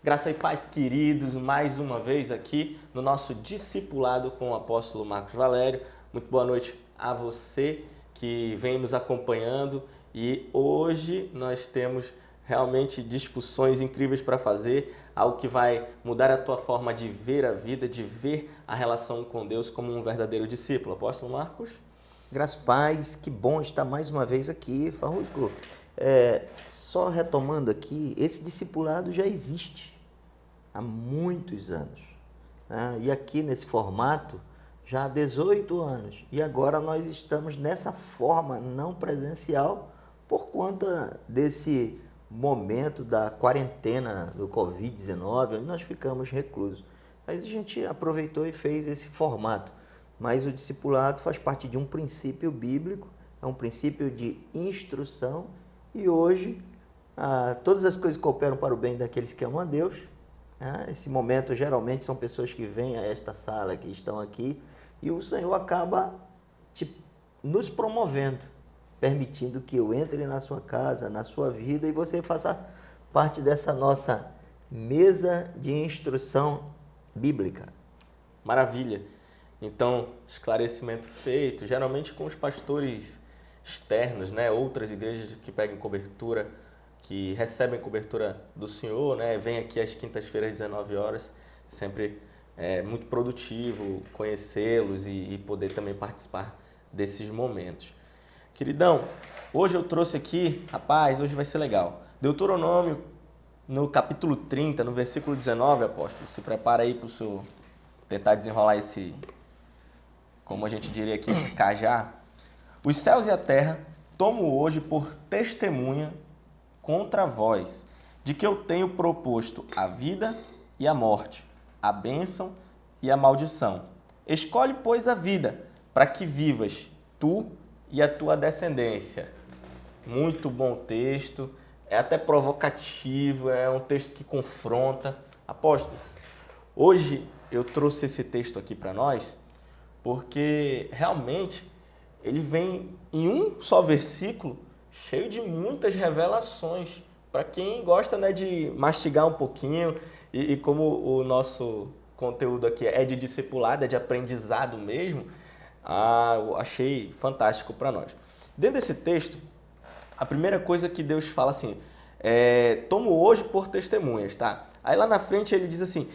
Graça e paz, queridos, mais uma vez aqui no nosso discipulado com o apóstolo Marcos Valério. Muito boa noite a você que vem nos acompanhando e hoje nós temos realmente discussões incríveis para fazer, algo que vai mudar a tua forma de ver a vida, de ver a relação com Deus como um verdadeiro discípulo. Apóstolo Marcos? Graças paz, que bom estar mais uma vez aqui, Farrusco. Só retomando aqui, esse discipulado já existe há muitos anos, né? E aqui nesse formato já há 18 anos. E agora nós estamos nessa forma não presencial por conta desse momento da quarentena do Covid-19, onde nós ficamos reclusos. Aí a gente aproveitou e fez esse formato. Mas o discipulado faz parte de um princípio bíblico, é um princípio de instrução e hoje todas as coisas cooperam para o bem daqueles que amam a Deus. Esse momento geralmente são pessoas que vêm a esta sala, que estão aqui, e o Senhor acaba nos promovendo, permitindo que eu entre na sua casa, na sua vida e você faça parte dessa nossa mesa de instrução bíblica. Maravilha! Então, esclarecimento feito, geralmente com os pastores externos, né? Outras igrejas que pegam cobertura, que recebem cobertura do Senhor, né? Vem aqui às quintas-feiras, às 19 horas, sempre é muito produtivo conhecê-los e poder também participar desses momentos. Queridão, hoje eu trouxe aqui, rapaz, hoje vai ser legal. Deuteronômio, no capítulo 30, no versículo 19, apóstolo, se prepara aí para o senhor tentar desenrolar esse, como a gente diria aqui, esse cajá. Os céus e a terra tomo hoje por testemunha contra vós, de que eu tenho proposto a vida e a morte, a bênção e a maldição. Escolhe, pois, a vida, para que vivas tu e a tua descendência. Muito bom texto, é até provocativo, é um texto que confronta. Apóstolo, hoje eu trouxe esse texto aqui para nós, porque realmente ele vem em um só versículo, cheio de muitas revelações. Para quem gosta, né, de mastigar um pouquinho, e como o nosso conteúdo aqui é de discipulado, é de aprendizado mesmo, eu achei fantástico para nós. Dentro desse texto, a primeira coisa que Deus fala assim, tomo hoje por testemunhas, tá? Aí lá na frente ele diz assim,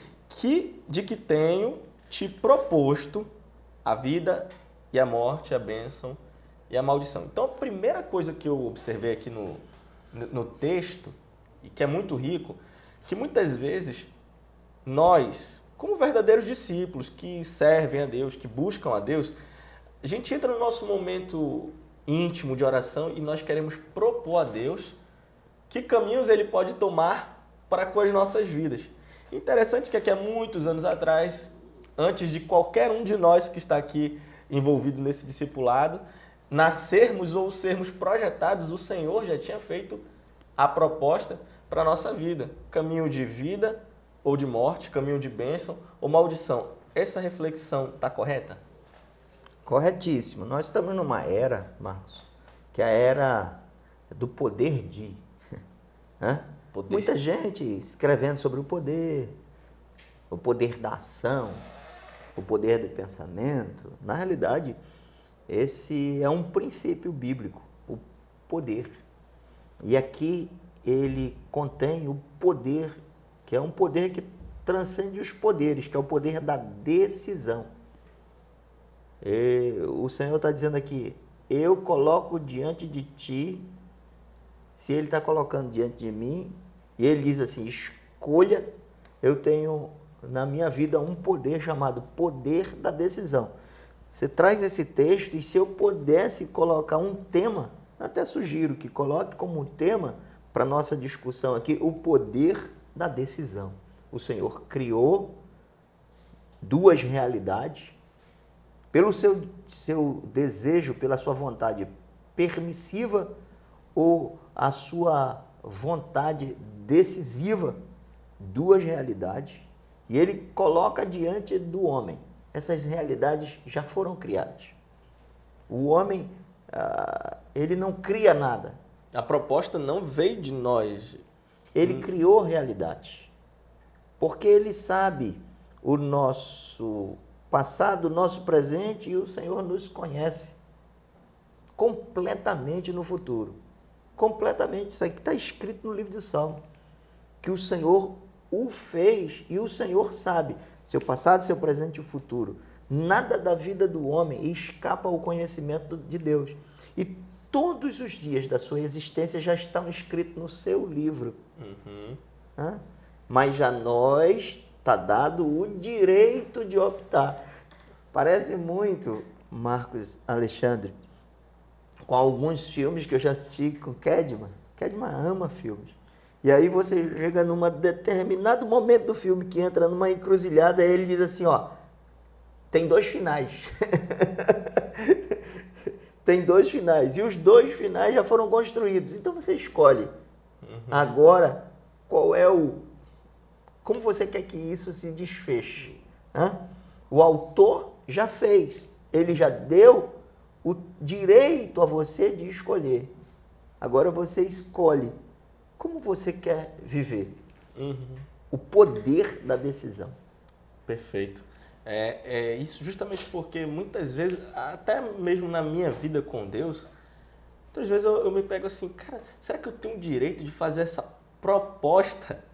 de que tenho te proposto a vida e a morte, a bênção e a maldição. Então, a primeira coisa que eu observei aqui no texto, e que é muito rico, que muitas vezes nós, como verdadeiros discípulos que servem a Deus, que buscam a Deus, a gente entra no nosso momento íntimo de oração e nós queremos propor a Deus que caminhos Ele pode tomar para com as nossas vidas. Interessante que aqui há muitos anos atrás, antes de qualquer um de nós que está aqui envolvido nesse discipulado, nascermos ou sermos projetados, o Senhor já tinha feito a proposta para a nossa vida. Caminho de vida ou de morte, caminho de bênção ou maldição. Essa reflexão está correta? Corretíssimo. Nós estamos numa era, Marcos, que é a era do poder de. Né? Poder. Muita gente escrevendo sobre o poder da ação, o poder do pensamento. Na realidade, esse é um princípio bíblico, o poder. E aqui ele contém o poder, que é um poder que transcende os poderes, que é o poder da decisão. O Senhor está dizendo aqui, eu coloco diante de ti, se Ele está colocando diante de mim, e Ele diz assim, escolha, eu tenho na minha vida um poder chamado poder da decisão. Você traz esse texto e se eu pudesse colocar um tema, até sugiro que coloque como tema para a nossa discussão aqui, o poder da decisão. O Senhor criou duas realidades, pelo seu desejo, pela sua vontade permissiva ou a sua vontade decisiva, duas realidades, e ele coloca diante do homem. Essas realidades já foram criadas. O homem, ele não cria nada. A proposta não veio de nós. Ele criou realidades. porque Ele sabe o nosso passado, o nosso presente, e o Senhor nos conhece completamente no futuro. Completamente. Isso aí que está escrito no livro do Salmo. Que o Senhor o fez e o Senhor sabe seu passado, seu presente e o futuro. Nada da vida do homem escapa ao conhecimento de Deus. E todos os dias da sua existência já estão escritos no seu livro. Mas já nós está dado o direito de optar. Parece muito, Marcos Alexandre, com alguns filmes que eu já assisti com Kedman. Kedman ama filmes. E aí você chega num determinado momento do filme que entra numa encruzilhada e ele diz assim, ó, tem 2 finais. Tem 2 finais. E os 2 finais já foram construídos. Então você escolhe. Agora, qual é como você quer que isso se desfeche? O autor já fez. Ele já deu o direito a você de escolher. Agora você escolhe como você quer viver. O poder da decisão. Perfeito. É isso justamente porque muitas vezes, até mesmo na minha vida com Deus, muitas vezes eu me pego assim, cara, será que eu tenho o direito de fazer essa proposta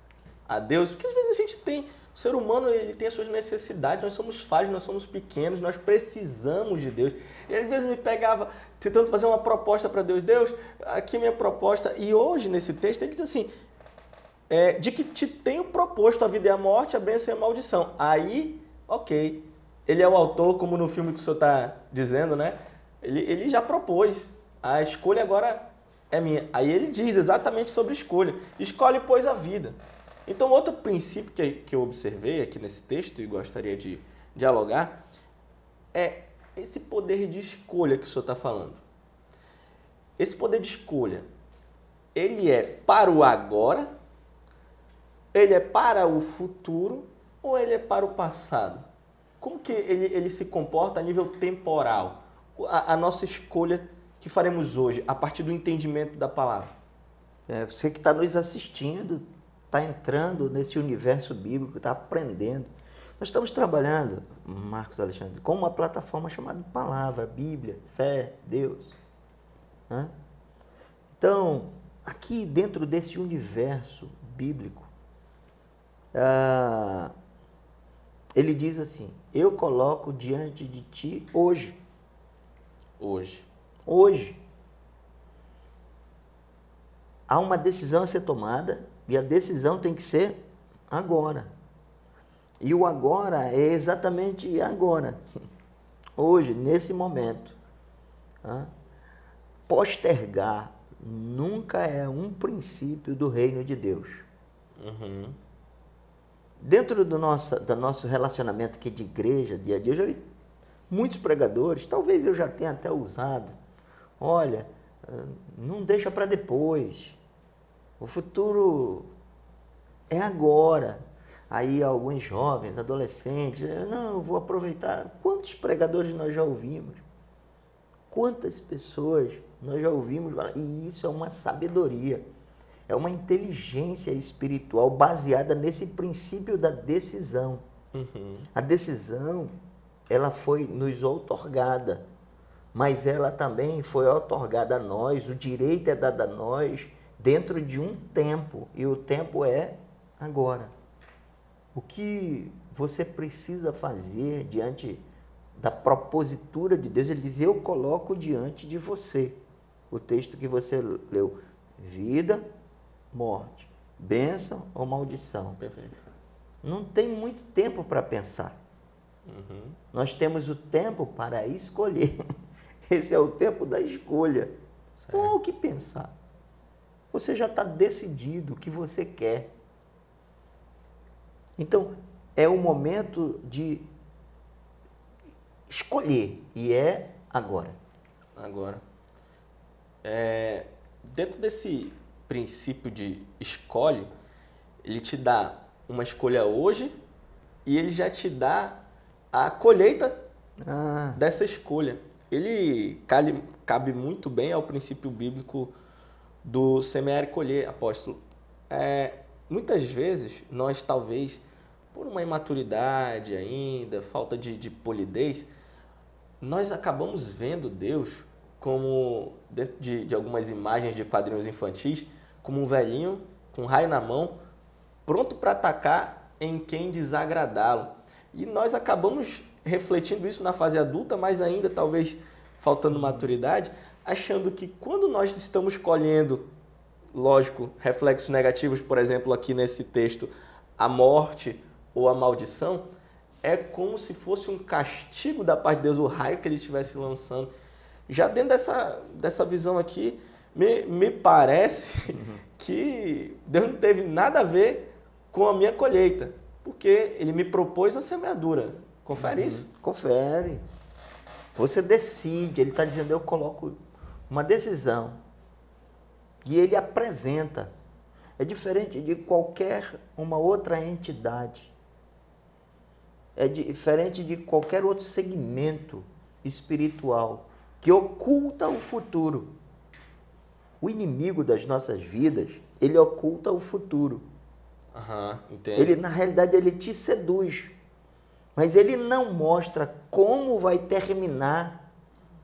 a Deus? Porque às vezes a gente tem, o ser humano ele tem as suas necessidades, nós somos falhos, nós somos pequenos, nós precisamos de Deus. E às vezes me pegava tentando fazer uma proposta para Deus. Deus, aqui é minha proposta. E hoje nesse texto ele diz assim, de que te tenho proposto a vida e a morte, a bênção e a maldição. Aí, ok, ele é o autor, como no filme que o senhor está dizendo, né? Ele já propôs, a escolha agora é minha. Aí ele diz exatamente sobre escolha. Escolhe, pois, a vida. Então, outro princípio que eu observei aqui nesse texto e gostaria de dialogar é esse poder de escolha que o senhor está falando. Esse poder de escolha, ele é para o agora, ele é para o futuro ou ele é para o passado? Como que ele se comporta a nível temporal? A nossa escolha que faremos hoje, a partir do entendimento da palavra. Você que está nos assistindo, está entrando nesse universo bíblico, está aprendendo. Nós estamos trabalhando, Marcos Alexandre, com uma plataforma chamada Palavra, Bíblia, Fé, Deus. Então, aqui dentro desse universo bíblico, ele diz assim, eu coloco diante de ti hoje. Hoje. Há uma decisão a ser tomada e a decisão tem que ser agora. E o agora é exatamente agora. Hoje, nesse momento. Postergar nunca é um princípio do reino de Deus. Dentro do nosso relacionamento aqui de igreja, dia a dia, eu já vi muitos pregadores, talvez eu já tenha até usado. Olha, não deixa para depois. O futuro é agora. Aí alguns jovens, adolescentes, não, eu vou aproveitar. Quantos pregadores nós já ouvimos? Quantas pessoas nós já ouvimos? E isso é uma sabedoria, é uma inteligência espiritual baseada nesse princípio da decisão. A decisão, ela foi nos outorgada, mas ela também foi outorgada a nós, o direito é dado a nós dentro de um tempo, e o tempo é agora. O que você precisa fazer diante da propositura de Deus? Ele diz, eu coloco diante de você. O texto que você leu, vida, morte, bênção ou maldição. Perfeito. Não tem muito tempo para pensar. Nós temos o tempo para escolher. Esse é o tempo da escolha. Certo. Não há o que pensar. Você já está decidido o que você quer. Então, é o momento de escolher, e é agora. Agora. Dentro desse princípio de escolhe, ele te dá uma escolha hoje e ele já te dá a colheita dessa escolha. Ele cabe muito bem ao princípio bíblico do semear e colher, apóstolo. Muitas vezes nós talvez por uma imaturidade ainda, falta de polidez, nós acabamos vendo Deus como, dentro de algumas imagens de quadrinhos infantis, como um velhinho com um raio na mão, pronto para atacar em quem desagradá-lo. E nós acabamos refletindo isso na fase adulta, mas ainda talvez faltando maturidade, achando que quando nós estamos colhendo, lógico, reflexos negativos, por exemplo, aqui nesse texto, a morte ou a maldição, é como se fosse um castigo da parte de Deus, o raio que ele estivesse lançando. Já dentro dessa visão aqui, me parece que Deus não teve nada a ver com a minha colheita, porque ele me propôs a semeadura. Confere isso? Confere. Você decide, ele está dizendo, eu coloco uma decisão. E ele apresenta. É diferente de qualquer uma outra entidade. É diferente de qualquer outro segmento espiritual que oculta o futuro. O inimigo das nossas vidas, ele oculta o futuro. Entendo. Ele, na realidade, ele te seduz. Mas ele não mostra como vai terminar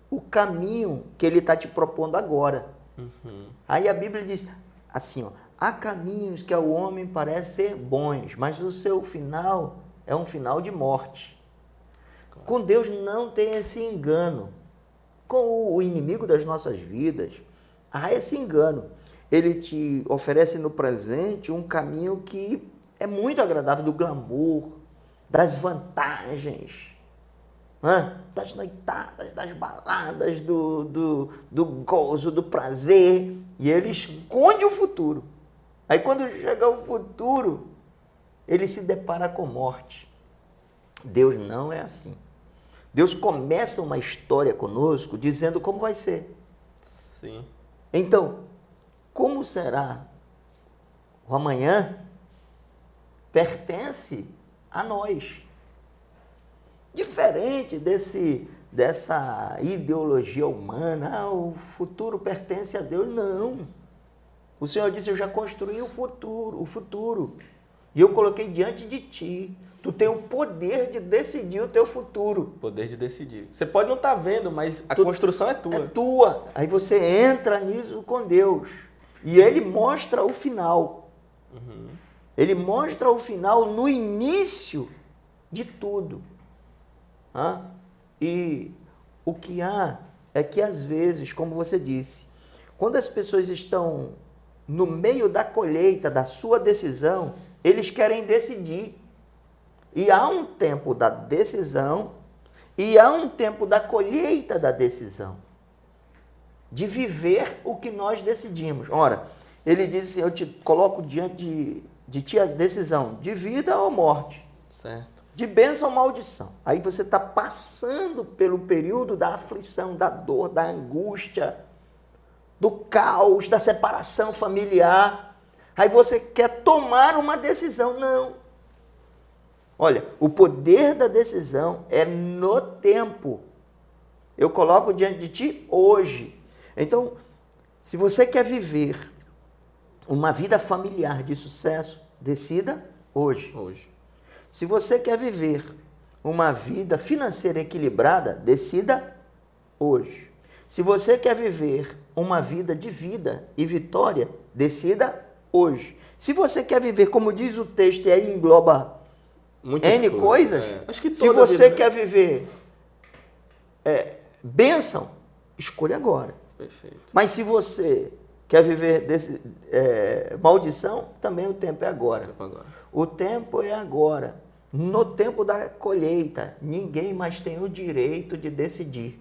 o caminho que ele está te propondo agora. Aí a Bíblia diz assim, ó, há caminhos que ao homem parecem ser bons, mas o seu final é um final de morte. Claro. Com Deus não tem esse engano. Com o inimigo das nossas vidas, há esse engano. Ele te oferece no presente um caminho que é muito agradável, do glamour, das vantagens, das noitadas, das baladas, do gozo, do prazer. E ele esconde o futuro. Aí quando chega o futuro, ele se depara com morte. Deus não é assim. Deus começa uma história conosco dizendo como vai ser. Sim. Então, como será o amanhã pertence a nós. Diferente dessa ideologia humana, o futuro pertence a Deus. Não. O Senhor disse, eu já construí o futuro. E eu coloquei diante de ti. Tu tem o poder de decidir o teu futuro. Poder de decidir. Você pode não estar vendo, mas a construção é tua. É tua. Aí você entra nisso com Deus. E Ele mostra o final. Ele mostra o final no início de tudo. E o que há é que, às vezes, como você disse, quando as pessoas estão no meio da colheita, da sua decisão, eles querem decidir. E há um tempo da decisão e há um tempo da colheita da decisão. De viver o que nós decidimos. Ora, ele diz assim, eu te coloco diante de ti a decisão de vida ou morte. Certo. De bênção ou maldição. Aí você está passando pelo período da aflição, da dor, da angústia, do caos, da separação familiar. Aí você quer tomar uma decisão. Não. Olha, o poder da decisão é no tempo. Eu coloco diante de ti hoje. Então, se você quer viver uma vida familiar de sucesso, decida hoje. Se você quer viver uma vida financeira equilibrada, decida hoje. Se você quer viver uma vida de vida e vitória, decida hoje. Se você quer viver, como diz o texto, e aí engloba N coisas, Acho que se você quer viver bênção, escolha agora. Perfeito. Mas se você quer viver maldição, também o tempo é agora. O tempo é agora. No tempo da colheita, ninguém mais tem o direito de decidir.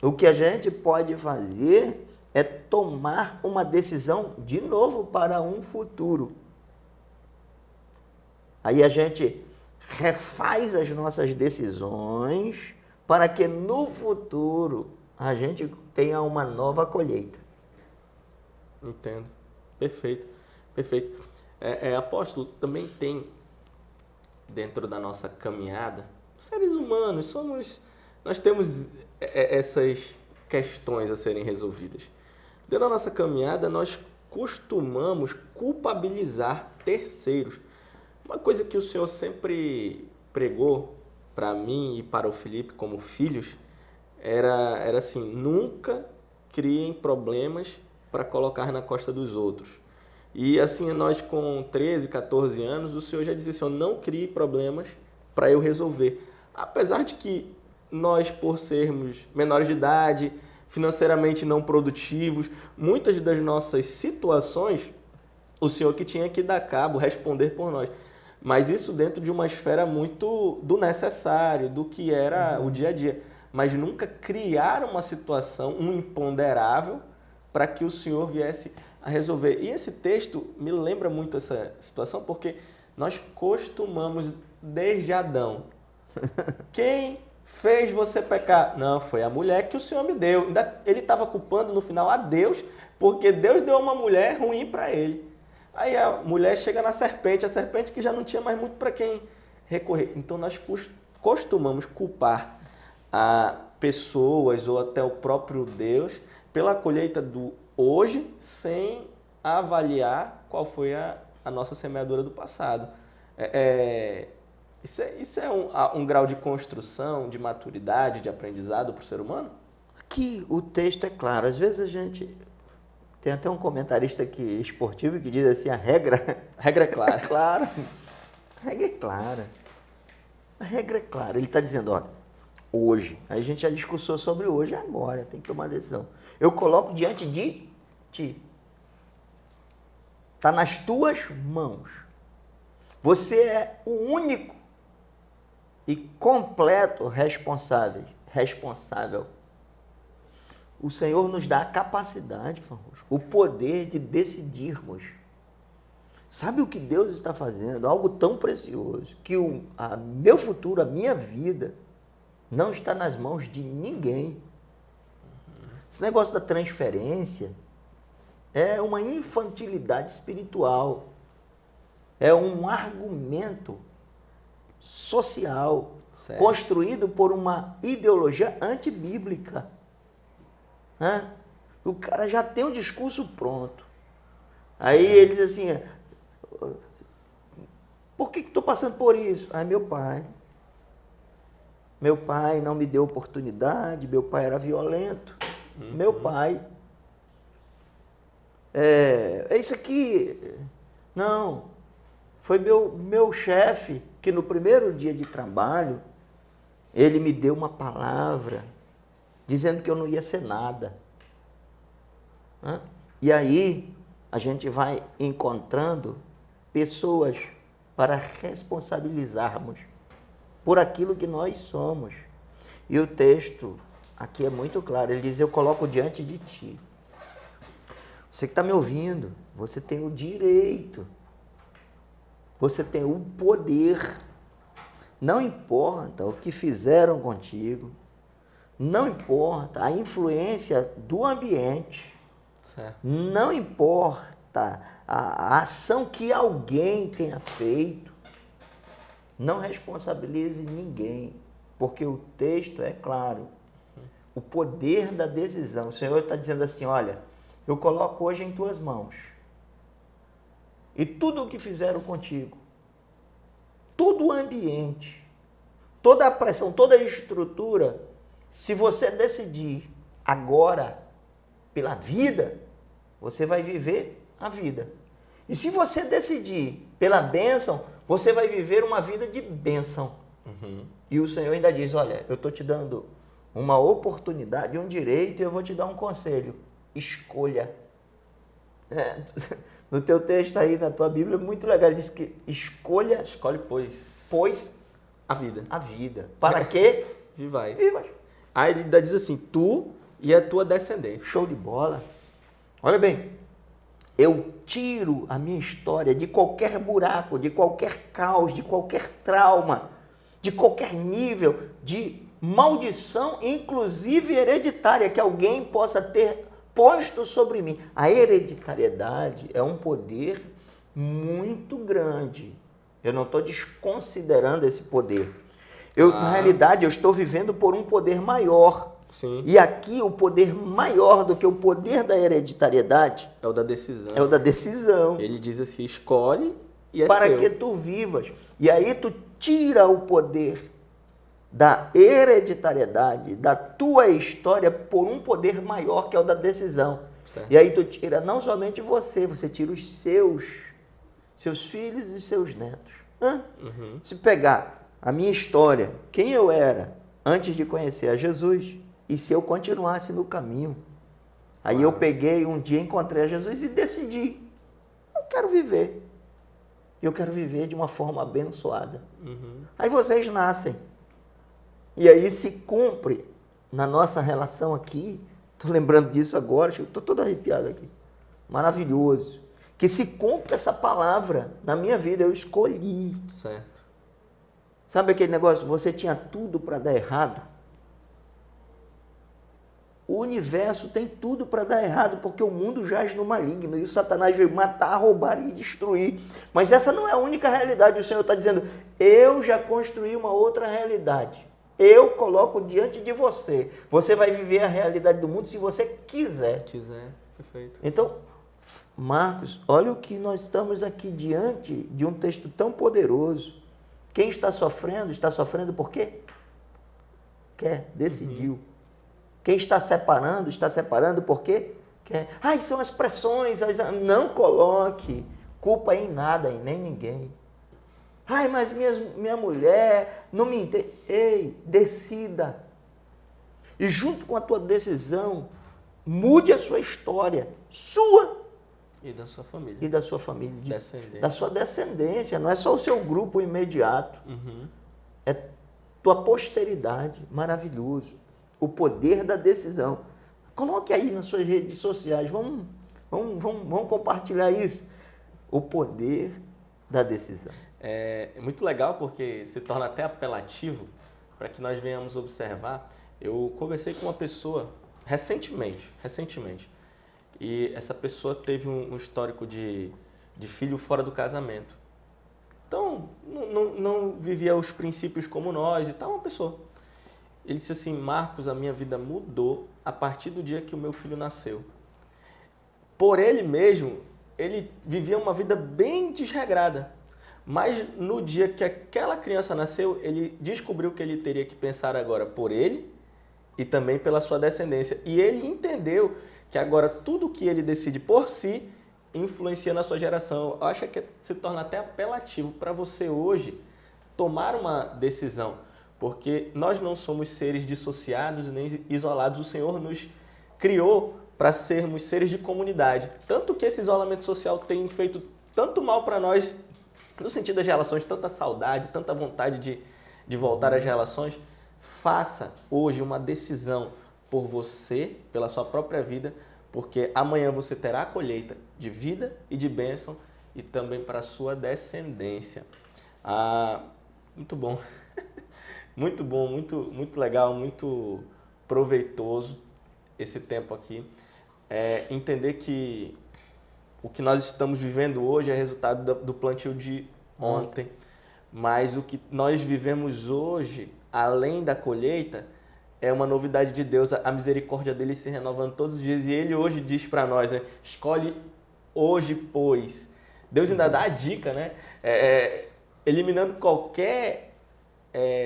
O que a gente pode fazer é tomar uma decisão de novo para um futuro. Aí a gente refaz as nossas decisões para que no futuro a gente tenha uma nova colheita. Entendo. Perfeito. Apóstolo, também tem dentro da nossa caminhada, seres humanos, nós temos essas questões a serem resolvidas. Dentro da nossa caminhada, nós costumamos culpabilizar terceiros. Uma coisa que o Senhor sempre pregou para mim e para o Felipe como filhos era assim, nunca criem problemas para colocar na costa dos outros. E assim, nós com 13, 14 anos, o Senhor já dizia assim, não crie problemas para eu resolver. Apesar de que nós, por sermos menores de idade, financeiramente não produtivos, muitas das nossas situações, o Senhor que tinha que dar cabo, responder por nós. Mas isso dentro de uma esfera muito do necessário, do que era o dia a dia. Mas nunca criar uma situação, um imponderável, para que o Senhor viesse a resolver. E esse texto me lembra muito essa situação, porque nós costumamos, desde Adão, quem fez você pecar? Não, foi a mulher que o Senhor me deu. Ele estava culpando no final a Deus, porque Deus deu uma mulher ruim para ele. Aí a mulher chega na serpente, a serpente que já não tinha mais muito para quem recorrer. Então nós costumamos culpar a pessoas ou até o próprio Deus pela colheita do hoje, sem avaliar qual foi a nossa semeadura do passado. Isso é um grau de construção, de maturidade, de aprendizado para o ser humano? Aqui o texto é claro. Às vezes a gente... Tem até um comentarista aqui esportivo que diz assim, a regra... A regra é clara. Claro. A regra é clara. A regra é clara. Ele está dizendo, olha, hoje, a gente já discussou sobre hoje, agora, tem que tomar decisão. Eu coloco diante de ti. Está nas tuas mãos. Você é o único e completo responsável. O Senhor nos dá a capacidade, o poder de decidirmos. Sabe o que Deus está fazendo? Algo tão precioso, que meu futuro, a minha vida, não está nas mãos de ninguém. Esse negócio da transferência é uma infantilidade espiritual. É um argumento social, certo, construído por uma ideologia antibíblica. O cara já tem um discurso pronto. Aí ele diz assim, por que estou passando por isso? Meu pai. Meu pai não me deu oportunidade, meu pai era violento. Meu pai. É isso aqui. Não. Foi meu chefe que no primeiro dia de trabalho, ele me deu uma palavra dizendo que eu não ia ser nada. E aí a gente vai encontrando pessoas para responsabilizarmos por aquilo que nós somos. E o texto aqui é muito claro, ele diz, eu coloco diante de ti. Você que está me ouvindo, você tem o direito, você tem o poder. Não importa o que fizeram contigo, não importa a influência do ambiente, certo, não importa a ação que alguém tenha feito, não responsabilize ninguém, porque o texto é claro. O poder da decisão. O Senhor está dizendo assim, olha, eu coloco hoje em tuas mãos. E tudo o que fizeram contigo, todo o ambiente, toda a pressão, toda a estrutura, se você decidir agora pela vida, você vai viver a vida. E se você decidir pela bênção, você vai viver uma vida de bênção. E o Senhor ainda diz, olha, eu estou te dando uma oportunidade, um direito, e eu vou te dar um conselho. Escolha. No teu texto aí, na tua Bíblia, é muito legal, ele diz que escolha... Escolhe, pois a vida. A vida. Para que? Vivais. Vivas. Aí ele ainda diz assim, tu e a tua descendência. Show de bola. Olha bem, eu tiro a minha história de qualquer buraco, de qualquer caos, de qualquer trauma, de qualquer nível de maldição, inclusive hereditária, que alguém possa ter posto sobre mim. A hereditariedade é um poder muito grande. Eu não estou desconsiderando esse poder. Na realidade, eu estou vivendo por um poder maior. Sim. E aqui o poder maior do que o poder da hereditariedade é o da decisão. É o da decisão. Ele diz assim, escolhe E é para seu. que tu vivas. E aí tu tira o poder da hereditariedade, da tua história, por um poder maior, que é o da decisão. Certo. E aí tu tira não somente você tira os seus filhos e seus netos. Se pegar a minha história, quem eu era antes de conhecer a Jesus, e se eu continuasse no caminho. Aí eu peguei um dia, encontrei a Jesus e decidi, eu quero viver. Eu quero viver de uma forma abençoada. Aí vocês nascem. E aí se cumpre na nossa relação aqui, estou lembrando disso agora, estou todo arrepiado aqui. Maravilhoso. Que se cumpre essa palavra na minha vida, eu escolhi. Certo. Sabe aquele negócio, você tinha tudo para dar errado? O universo tem tudo para dar errado, porque o mundo jaz no maligno e o Satanás veio matar, roubar e destruir. Mas essa não é a única realidade. O Senhor está dizendo, eu já construí uma outra realidade. Eu coloco diante de você. Você vai viver a realidade do mundo se você quiser. Perfeito. Então, Marcos, olha o que nós estamos aqui diante de um texto tão poderoso. Quem está sofrendo por quê? Quer, decidiu. Quem está separando por quê? Quer. São as pressões, não coloque culpa em nada, em nem ninguém. Mas minha mulher não me entende. Ei, decida. E junto com a tua decisão, mude a sua história, sua E da sua família. e da sua família, Descendência. da sua descendência. Não é só o seu grupo imediato, é tua posteridade. Maravilhoso. O poder da decisão. Coloque aí nas suas redes sociais, vamos compartilhar isso. O poder da decisão. É muito legal porque se torna até apelativo para que nós venhamos observar. Eu conversei com uma pessoa recentemente, e essa pessoa teve um histórico de filho fora do casamento. Então, não vivia os princípios como nós e tal, uma pessoa. Ele disse assim, Marcos, a minha vida mudou a partir do dia que o meu filho nasceu. Por ele mesmo, ele vivia uma vida bem desregrada. Mas no dia que aquela criança nasceu, ele descobriu que ele teria que pensar agora por ele e também pela sua descendência. E ele entendeu que agora tudo que ele decide por si influencia na sua geração. Eu acho que se torna até apelativo para você hoje tomar uma decisão. Porque nós não somos seres dissociados nem isolados. O Senhor nos criou para sermos seres de comunidade. Tanto que esse isolamento social tem feito tanto mal para nós, no sentido das relações, tanta saudade, tanta vontade de voltar às relações. Faça hoje uma decisão por você, pela sua própria vida, porque amanhã você terá a colheita de vida e de bênção e também para a sua descendência. Muito bom. Muito bom, muito legal, muito proveitoso esse tempo aqui. Entender que o que nós estamos vivendo hoje é resultado do plantio de ontem, mas o que nós vivemos hoje, além da colheita, é uma novidade de Deus, a misericórdia dele se renovando todos os dias. E ele hoje diz para nós, né? Escolhe hoje, pois. Deus ainda dá a dica, né? Eliminando qualquer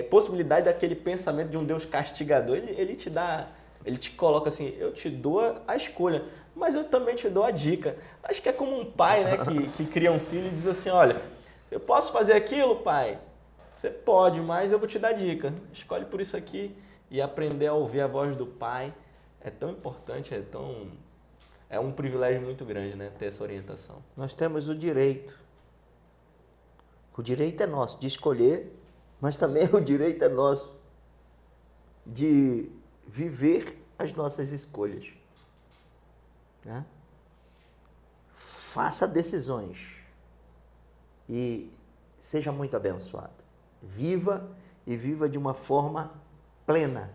possibilidade daquele pensamento de um Deus castigador. Ele te coloca assim, eu te dou a escolha, mas eu também te dou a dica. Acho que é como um pai, né, que cria um filho e diz assim, olha, eu posso fazer aquilo, pai? Você pode, mas eu vou te dar dica. Escolhe por isso aqui. E aprender a ouvir a voz do pai é tão importante, é um privilégio muito grande, né, ter essa orientação. Nós temos o direito. O direito é nosso de escolher, mas também o direito é nosso de viver as nossas escolhas. Né? Faça decisões e seja muito abençoado. Viva e viva de uma forma plena.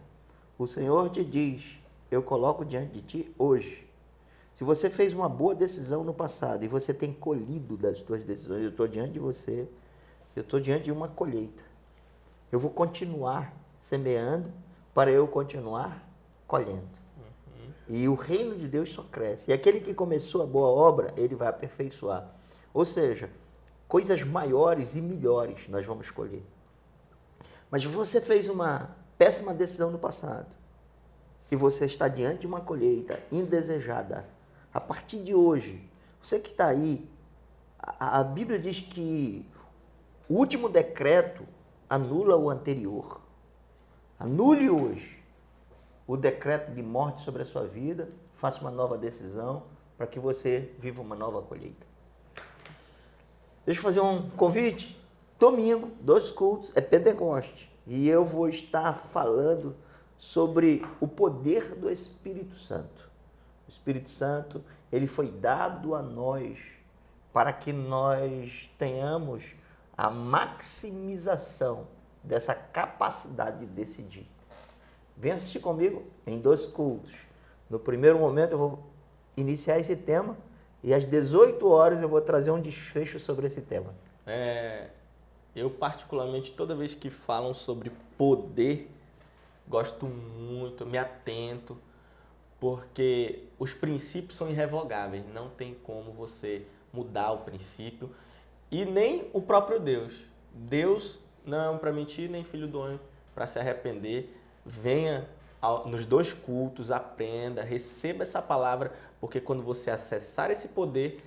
O Senhor te diz, eu coloco diante de ti hoje. Se você fez uma boa decisão no passado e você tem colhido das suas decisões, eu estou diante de você, eu estou diante de uma colheita. Eu vou continuar semeando para eu continuar colhendo. E o reino de Deus só cresce. E aquele que começou a boa obra, ele vai aperfeiçoar. Ou seja, coisas maiores e melhores nós vamos colher. Mas você fez uma péssima decisão no passado e você está diante de uma colheita indesejada. A partir de hoje, você que está aí, a Bíblia diz que o último decreto anula o anterior. Anule hoje o decreto de morte sobre a sua vida, faça uma nova decisão para que você viva uma nova colheita. Deixa eu fazer um convite. Domingo, 2 cultos, é Pentecoste. E eu vou estar falando sobre o poder do Espírito Santo. O Espírito Santo, ele foi dado a nós para que nós tenhamos a maximização dessa capacidade de decidir. Vem assistir comigo em 2 cultos. No primeiro momento eu vou iniciar esse tema e às 18 horas eu vou trazer um desfecho sobre esse tema. Eu particularmente, toda vez que falam sobre poder, gosto muito, me atento, porque os princípios são irrevogáveis, não tem como você mudar o princípio, e nem o próprio Deus. Deus não é para mentir, nem filho do homem para se arrepender. Venha nos 2 cultos, aprenda, receba essa palavra, porque quando você acessar esse poder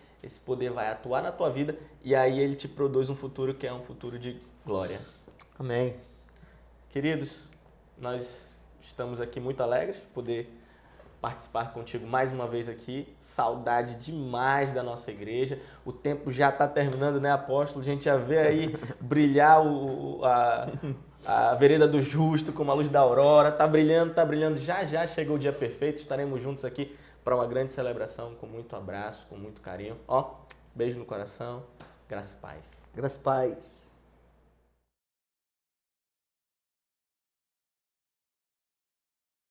vai atuar na tua vida e aí ele te produz um futuro que é um futuro de glória. Amém. Queridos, nós estamos aqui muito alegres de poder participar contigo mais uma vez aqui. Saudade demais da nossa igreja. O tempo já está terminando, né, apóstolo? A gente já vê aí brilhar a vereda do justo como a luz da aurora. Tá brilhando, tá brilhando. Já chegou o dia perfeito. Estaremos juntos aqui para uma grande celebração, com muito abraço, com muito carinho. Beijo no coração. Graça e paz. Graça e paz.